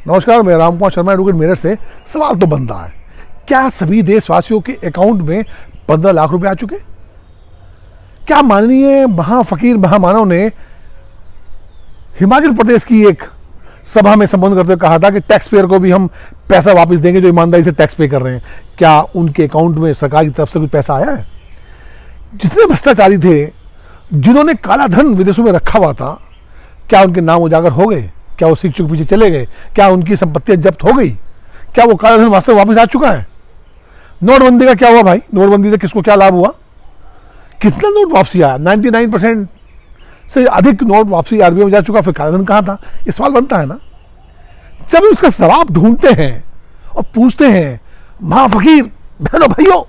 नमस्कार, मैं रामकुमार शर्मा एडवोकेट मेरठ से। सवाल तो बनता है, क्या सभी देशवासियों के अकाउंट में 15 लाख रुपए आ चुके? क्या माननीय महाफकीर महामानव ने हिमाचल प्रदेश की एक सभा में संबोधन करते हुए कहा था कि टैक्स पेयर को भी हम पैसा वापस देंगे जो ईमानदारी से टैक्स पे कर रहे हैं? क्या उनके अकाउंट में सरकार की तरफ से कुछ पैसा आया है? जितने भ्रष्टाचारी थे, जिन्होंने काला धन विदेशों में रखा हुआ था, क्या उनके नाम उजागर हो गए? क्या वो शिक्षक पीछे चले गए? क्या उनकी संपत्तियां जब्त हो गई? क्या वो काला धन वास्तव वापस आ चुका है? नोटबंदी का क्या हुआ भाई? नोटबंदी से किसको क्या लाभ हुआ? कितना नोट वापसी आया? 99% से अधिक नोट वापसी आरबीआई में जा चुका। फिर काला धन कहाँ था? ये सवाल बनता है ना। जब उसका जवाब ढूंढते हैं और पूछते हैं महाफकीर बहनों भाइयों,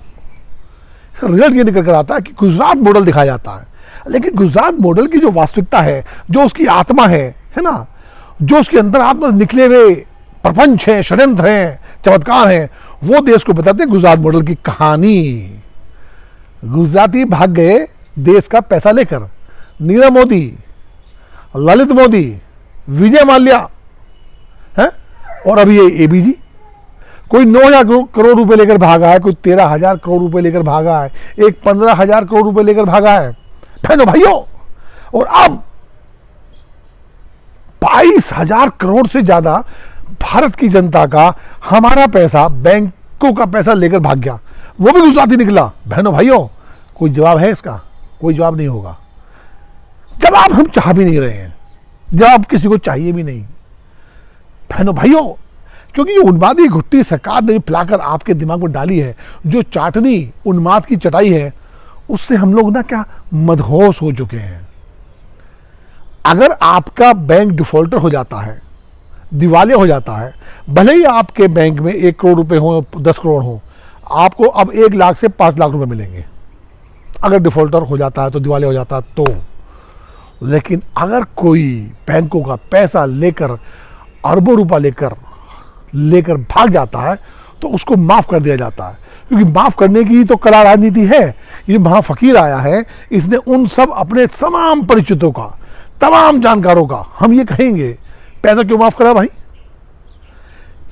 रिजल्ट ये निकल कर आता है कि गुजरात मॉडल दिखाया जाता है। लेकिन गुजरात मॉडल की जो वास्तविकता है, जो उसकी आत्मा है ना, जो उसके अंदर आत्मा निकले हुए प्रपंच है, षड्यंत्र है, चमत्कार है, वो देश को बताते हैं गुजरात मॉडल की कहानी। गुजराती भाग गए देश का पैसा लेकर। नीरव मोदी, ललित मोदी, विजय माल्या है, और अभी ये एबीजी। कोई 9,000 करोड़ रुपए लेकर भागा है, कोई 13,000 करोड़ रुपए लेकर भागा है, एक 15,000 करोड़ रुपए लेकर भागा है बहनों भाइयों। और अब 22,000 करोड़ से ज्यादा भारत की जनता का, हमारा पैसा, बैंकों का पैसा लेकर भाग गया। वो भी गुजराती निकला बहनों भाइयों। कोई जवाब है इसका? कोई जवाब नहीं होगा। जवाब हम चाह भी नहीं रहे हैं, जवाब किसी को चाहिए भी नहीं बहनों भाइयों, क्योंकि ये उन्मादी घुट्टी सरकार ने पिलाकर आपके दिमाग में डाली है, जो चाटनी उन्माद की चटाई है, उससे हम लोग ना क्या मदहोश हो चुके हैं। अगर आपका बैंक डिफॉल्टर हो जाता है, दिवालिया हो जाता है, भले ही आपके बैंक में 1 करोड़ रुपए हो, 10 करोड़ हो, आपको अब 1 लाख से 5 लाख रुपए मिलेंगे अगर डिफॉल्टर हो जाता है, तो दिवालिया हो जाता है तो। लेकिन अगर कोई बैंकों का पैसा लेकर, अरबों रुपया लेकर भाग जाता है, तो उसको माफ कर दिया जाता है, क्योंकि माफ करने की तो कला राजनीति है। ये महाफकीर आया है, इसने उन सब अपने तमाम परिचितों का, तमाम जानकारों का, हम ये कहेंगे पैसा क्यों माफ करा भाई?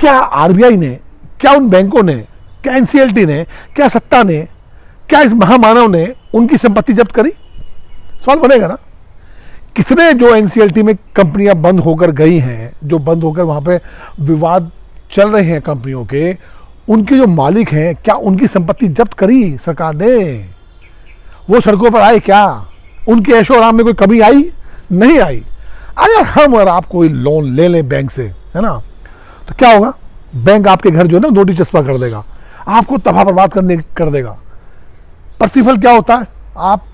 क्या आरबीआई ने, क्या उन बैंकों ने, क्या एनसीएलटी ने, क्या सत्ता ने, क्या इस महामानव ने उनकी संपत्ति जब्त करी? सवाल बनेगा ना। कितने जो एनसीएलटी में कंपनियां बंद होकर गई हैं, जो बंद होकर वहां पे विवाद चल रहे हैं कंपनियों के, उनके जो मालिक हैं, क्या उनकी संपत्ति जब्त करी सरकार ने? वो सड़कों पर आए क्या? उनके ऐशो आराम में कोई कमी आई? नहीं आई। अगर हम और आप कोई लोन ले लें बैंक से, है ना, तो क्या होगा? बैंक आपके घर जो है ना नोटिस चस्पा कर देगा, आपको तबाह बर्बाद कर देगा। प्रतिफल क्या होता है? आप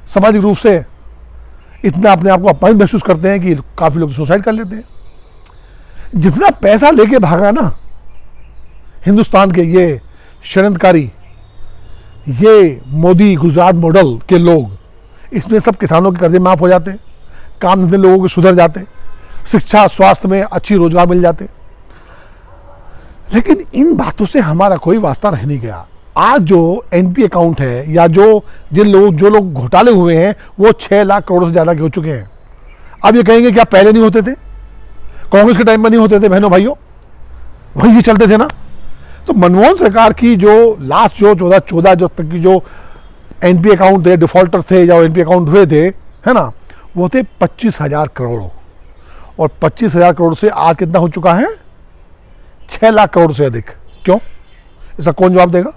सामाजिक रूप से इतना अपने आप को अपमानित महसूस करते हैं कि काफी लोग सुसाइड कर लेते हैं। जितना पैसा लेके भागा ना हिंदुस्तान के ये षड्यंत्रकारी, ये मोदी गुजरात मॉडल के लोग, इसमें सब किसानों के कर्जे माफ हो जाते, काम धंधे लोगों के सुधर जाते, शिक्षा स्वास्थ्य में अच्छी रोजगार मिल जाते। लेकिन इन बातों से हमारा कोई वास्ता रह नहीं गया। आज जो एनपी अकाउंट है, या जो लोग घोटाले हुए हैं, वो 6 लाख करोड़ से ज्यादा के हो चुके हैं। अब ये कहेंगे क्या पहले नहीं होते थे? कांग्रेस के टाइम में नहीं होते थे बहनों भाइयों? वही ये चलते थे ना। तो मनमोहन सरकार की जो लास्ट जो 14 जो तक की जो एनपी अकाउंट थे, डिफॉल्टर थे या एनपी अकाउंट हुए थे, है ना, वो थे 25,000 करोड़। और 25,000 करोड़ से आज कितना हो चुका है? 6 लाख करोड़ से अधिक। क्यों? इसका कौन जवाब देगा?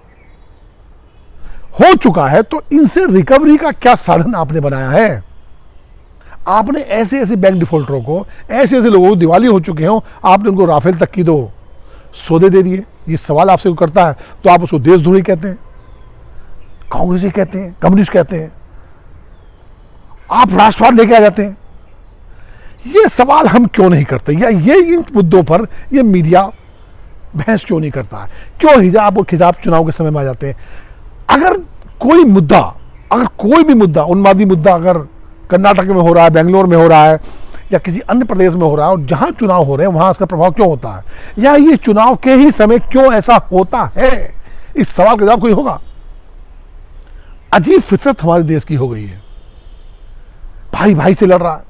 हो चुका है तो इनसे रिकवरी का क्या साधन आपने बनाया है? आपने ऐसे ऐसे बैंक डिफॉल्टरों को, ऐसे ऐसे लोगों को, दिवाली हो चुके हो, आपने उनको राफेल तक की दो सौदे दे दिए। ये सवाल आपसे करता है तो आप उसको देशद्रोही कहते हैं, कांग्रेसी कहते हैं, कम्युनिस्ट कहते हैं, आप राष्ट्रवाद लेके आ जाते हैं। ये सवाल हम क्यों नहीं करते, या ये इन मुद्दों पर ये मीडिया बहस क्यों नहीं करता है? क्यों हिजाब और खिजाब चुनाव के समय में आ जाते हैं? अगर कोई भी मुद्दा, उन्मादी मुद्दा अगर कर्नाटक में हो रहा है, बेंगलोर में हो रहा है, या किसी अन्य प्रदेश में हो रहा है, और जहां चुनाव हो रहे हैं वहां इसका प्रभाव क्यों होता है, या ये चुनाव के ही समय क्यों ऐसा होता है? इस सवाल का जवाब कोई होगा? अजीब फितरत हमारे देश की हो गई है। भाई भाई से लड़ रहा है,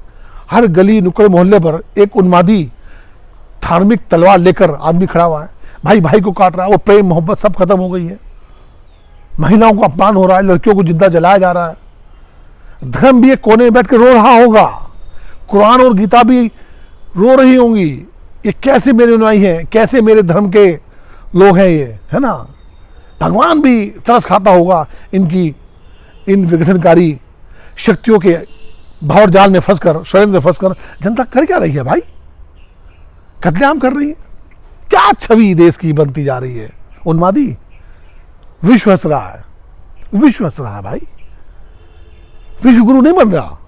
हर गली नुक्कड़ मोहल्ले पर एक उन्मादी धार्मिक तलवार लेकर आदमी खड़ा हुआ है, भाई भाई को काट रहा है, वो प्रेम मोहब्बत सब खत्म हो गई है। महिलाओं को अपमान हो रहा है, लड़कियों को जिंदा जलाया जा रहा है। धर्म भी एक कोने में बैठ के रो रहा होगा, कुरान और गीता भी रो रही होंगी, ये कैसे मेरे अनुयायी हैं, कैसे मेरे धर्म के लोग हैं ये, है ना। भगवान भी तरस खाता होगा इनकी, इन विघटनकारी शक्तियों के भावर जाल में फंसकर, षड्यंत्र में फंसकर जनता कर क्या रही है भाई? कत्लेआम कर रही है। क्या छवि देश की बनती जा रही है। उन्मादी विश्व हंस रहा है, विश्व हंस रहा है भाई। विश्व गुरु नहीं बन रहा।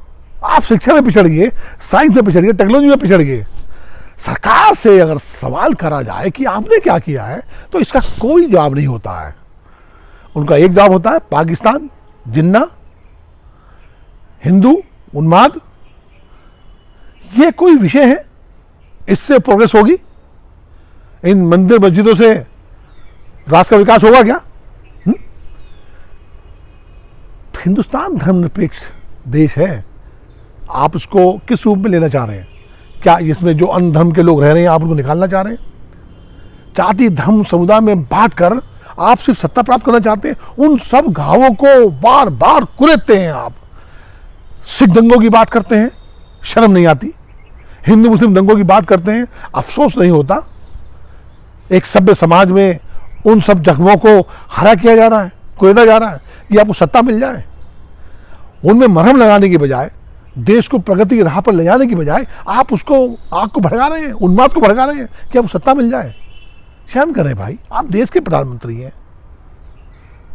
आप शिक्षा में पिछड़ गए, साइंस में पिछड़ गए, टेक्नोलॉजी में पिछड़ गए। सरकार से अगर सवाल करा जाए कि आपने क्या किया है, तो इसका कोई जवाब नहीं होता है। उनका एक जवाब होता है, पाकिस्तान, जिन्ना, हिंदू, उन्माद, ये कोई विषय है, इससे प्रोग्रेस होगी? इन मंदिर मस्जिदों से राष्ट्र का विकास होगा क्या? हिंदुस्तान धर्मनिरपेक्ष देश है। आप उसको किस रूप में लेना चाह रहे हैं? क्या इसमें जो अन्य धर्म के लोग रह रहे हैं आप उनको निकालना चाह रहे हैं? जाति धर्म समुदाय में बांटकर आप सिर्फ सत्ता प्राप्त करना चाहते हैं। उन सब घावों को बार बार कुरेदते हैं आप। सिख दंगों की बात करते हैं, शर्म नहीं आती। हिंदू मुस्लिम दंगों की बात करते हैं, अफसोस नहीं होता। एक सभ्य समाज में उन सब जख्मों को हरा किया जा रहा है, कुरेदा जा रहा है कि आपको सत्ता मिल जाए। उनमें मरहम लगाने की बजाय, देश को प्रगति की राह पर ले जाने की बजाय आप उसको आग को भड़का रहे हैं, उन्माद को भड़का रहे हैं कि आपको सत्ता मिल जाए। शर्म करें भाई, आप देश के प्रधानमंत्री हैं,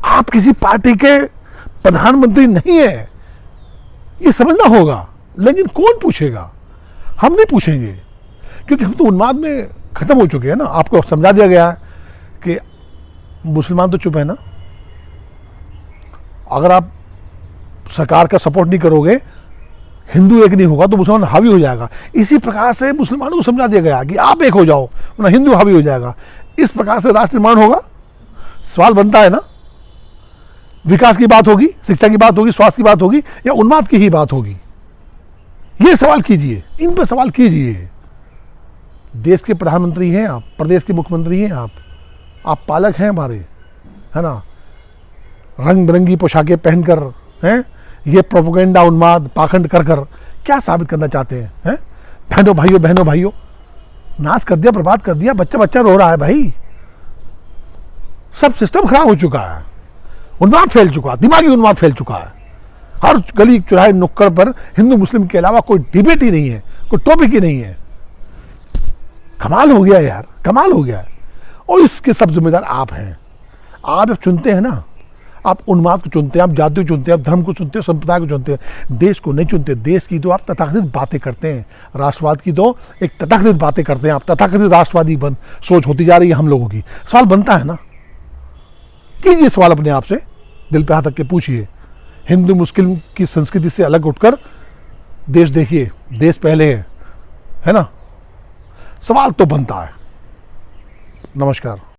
आप किसी पार्टी के प्रधानमंत्री नहीं है, ये समझना होगा। लेकिन कौन पूछेगा? हम नहीं पूछेंगे, क्योंकि हम तो उन्माद में खत्म हो चुके हैं ना। आपको समझा दिया गया है कि मुसलमान तो चुप है ना, अगर आप सरकार का सपोर्ट नहीं करोगे, हिंदू एक नहीं होगा तो मुसलमान हावी हो जाएगा। इसी प्रकार से मुसलमानों को समझा दिया गया कि आप एक हो जाओ, वरना हिंदू हावी हो जाएगा। इस प्रकार से राष्ट्र निर्माण होगा? सवाल बनता है ना। विकास की बात होगी, शिक्षा की बात होगी, स्वास्थ्य की बात होगी, या उन्माद की ही बात होगी? ये सवाल कीजिए, इन पर सवाल कीजिए। देश के प्रधानमंत्री हैं आप, प्रदेश के मुख्यमंत्री हैं आप पालक हैं हमारे, है ना। रंग बिरंगी पोशाकें पहनकर, हैं, ये प्रोपेगेंडा, उन्माद, पाखंड कर कर क्या साबित करना चाहते हैं? बहनों भाइयों, नाश कर दिया, बर्बाद कर दिया, बच्चा बच्चा रो रहा है भाई। सब सिस्टम खराब हो चुका है, उन्माद फैल चुका है, दिमागी उन्माद फैल चुका है। हर गली चौराहे नुक्कड़ पर हिंदू मुस्लिम के अलावा कोई डिबेट ही नहीं है, कोई टॉपिक ही नहीं है। कमाल हो गया यार, कमाल हो गया। और इसके सब जिम्मेदार आप हैं। आप जब चुनते हैं ना, आप उन्माद को चुनते हैं, आप जाति को चुनते हैं, आप धर्म को चुनते हैं, संप्रदाय को चुनते हैं, देश को नहीं चुनते। देश की तो आप तथाकथित बातें करते हैं, राष्ट्रवाद की तो एक तथाकथित बातें करते हैं आप। तथाकथित राष्ट्रवादी सोच होती जा रही है हम लोगों की। सवाल बनता है ना, कीजिए सवाल अपने आप से, दिल पे हाथ रख के पूछिए। हिंदू मुस्लिम की संस्कृति से अलग उठकर देश देखिए, देश पहले है ना। सवाल तो बनता है। नमस्कार।